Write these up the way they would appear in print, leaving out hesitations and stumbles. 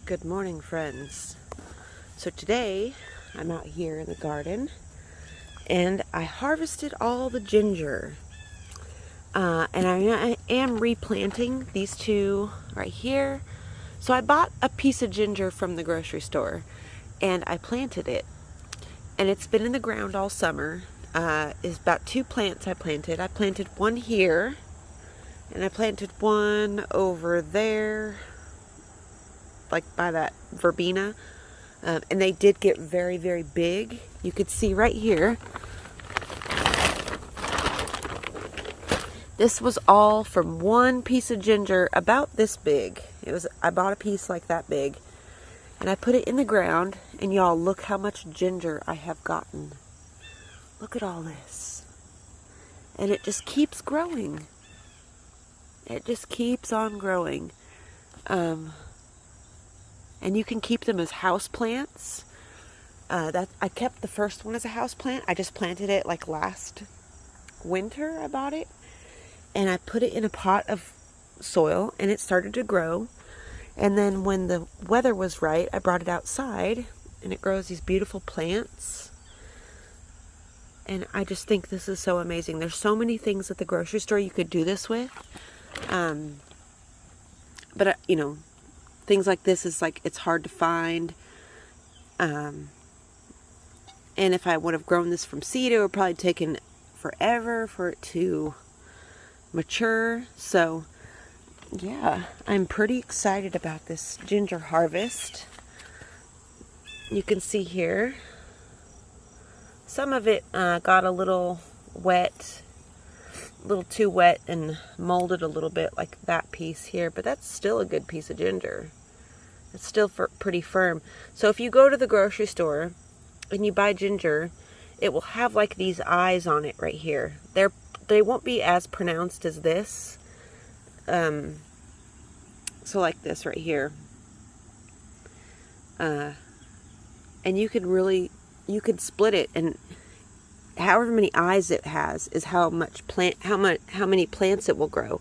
Good morning, friends. So today I'm out here in the garden and I harvested all the ginger. And I am replanting these two right here. So I bought a piece of ginger from the grocery store and I planted it. And it's been in the ground all summer. It's about 2 plants I planted. I planted one here and I planted one over there, like by that verbena, and they did get very, very big. You could see right here. This was all from one piece of ginger about this big. I bought a piece like that big, and I put it in the ground, and y'all, look how much ginger I have gotten. Look at all this. And it just keeps growing. It just keeps on growing. And you can keep them as house plants. I kept the first one as a house plant. I just planted it like last winter. I bought it. And I put it in a pot of soil and it started to grow. And then when the weather was right, I brought it outside and it grows these beautiful plants. And I just think this is so amazing. There's so many things at the grocery store you could do this with. But things like this is like, it's hard to find. And if I would have grown this from seed, it would probably taken forever for it to mature. So yeah, I'm pretty excited about this ginger harvest. You can see here, some of it got a little wet, a little too wet and molded a little bit, like that piece here, but that's still a good piece of ginger. It's still pretty firm. So if you go to the grocery store and you buy ginger, it will have like these eyes on it right here. They won't be as pronounced as this. So like this right here. And you could split it, and however many eyes it has is how many plants it will grow.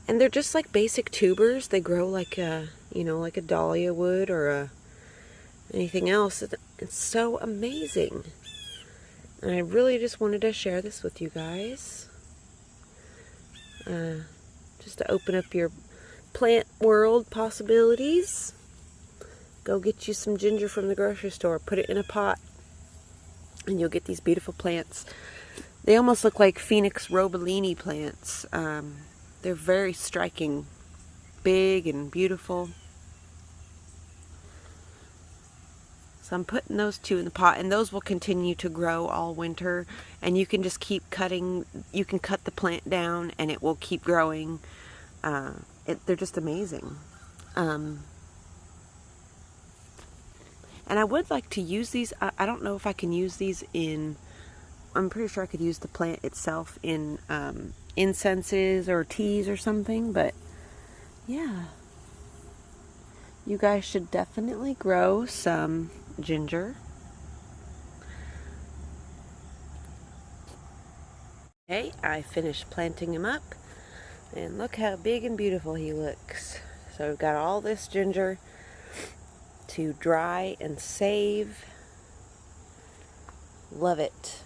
And they're just like basic tubers. They grow like like a dahlia would or anything else. It's so amazing. And I really just wanted to share this with you guys. Just to open up your plant world possibilities. Go get you some ginger from the grocery store. Put it in a pot. And you'll get these beautiful plants. They almost look like Phoenix Robellini plants. They're very striking. Big and beautiful. So I'm putting those 2 in the pot, and those will continue to grow all winter, and you can just keep cutting. You can cut the plant down and it will keep growing. They're just amazing. And I would like to use these. I don't know if I can use these I'm pretty sure I could use the plant itself in incenses or teas or something, but yeah. You guys should definitely grow some ginger. Okay, I finished planting him up, and look how big and beautiful he looks. So we've got all this ginger to dry and save. Love it.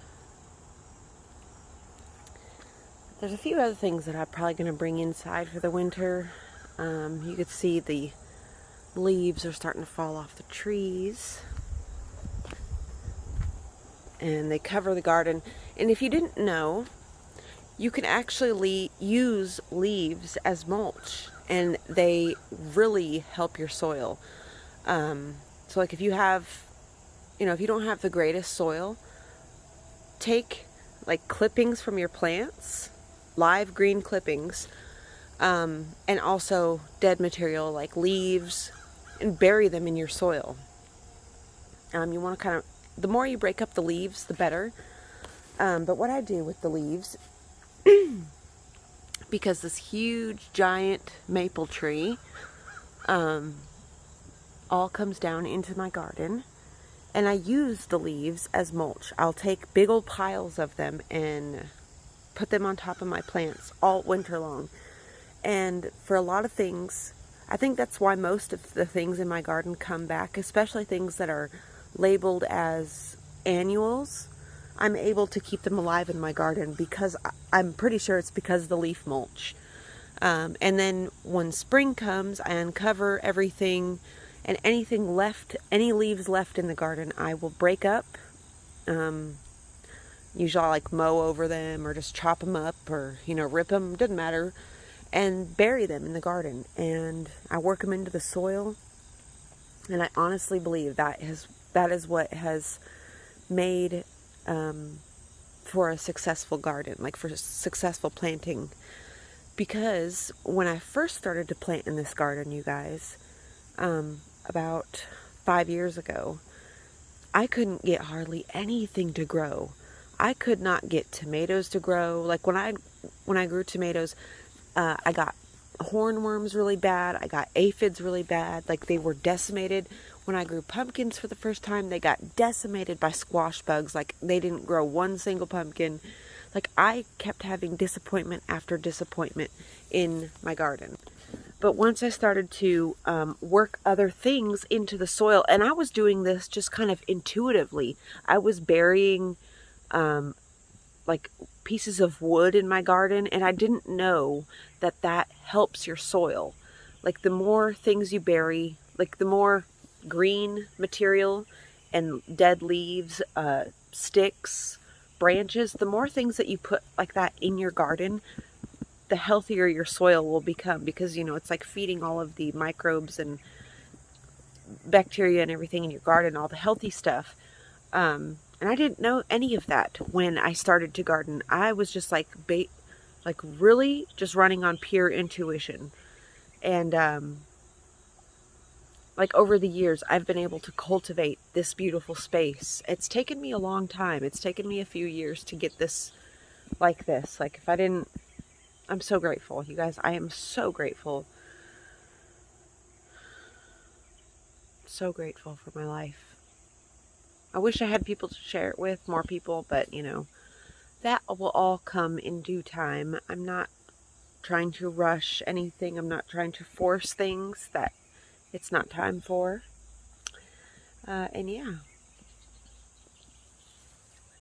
There's a few other things that I'm probably going to bring inside for the winter. You could see the leaves are starting to fall off the trees. And they cover the garden. And if you didn't know, you can actually use leaves as mulch. And they really help your soil. So like if you have, if you don't have the greatest soil, take like clippings from your plants, live green clippings, and also dead material like leaves, and bury them in your soil. You want to the more you break up the leaves, the better. But what I do with the leaves, because this huge giant maple tree all comes down into my garden, and I use the leaves as mulch. I'll take big old piles of them and put them on top of my plants all winter long. And for a lot of things, I think that's why most of the things in my garden come back, especially things that are labeled as annuals. I'm able to keep them alive in my garden because I'm pretty sure it's because of the leaf mulch. And then when spring comes, I uncover everything, and anything left, any leaves left in the garden, I will break up. Usually I like mow over them or just chop them up or, rip them, doesn't matter, and bury them in the garden. And I work them into the soil. And I honestly believe that is what has made for a successful garden, like for successful planting. Because when I first started to plant in this garden, you guys, about 5 years ago, I couldn't get hardly anything to grow. I could not get tomatoes to grow. Like when I grew tomatoes, I got hornworms really bad. I got aphids really bad. Like they were decimated. When I grew pumpkins for the first time, they got decimated by squash bugs. Like they didn't grow one single pumpkin. Like I kept having disappointment after disappointment in my garden. But once I started to work other things into the soil, and I was doing this just kind of intuitively. I was burying like pieces of wood in my garden, and I didn't know that helps your soil. Like the more things you bury, like the more green material and dead leaves, sticks, branches, the more things that you put like that in your garden, the healthier your soil will become, because it's like feeding all of the microbes and bacteria and everything in your garden, all the healthy stuff. And I didn't know any of that when I started to garden. I was just like really just running on pure intuition. And like over the years, I've been able to cultivate this beautiful space. It's taken me a long time. It's taken me a few years to get this like this. Like if I didn't, I'm so grateful, you guys. I am so grateful. So grateful for my life. I wish I had people to share it with, more people, but that will all come in due time. I'm not trying to rush anything. I'm not trying to force things that it's not time for. And yeah.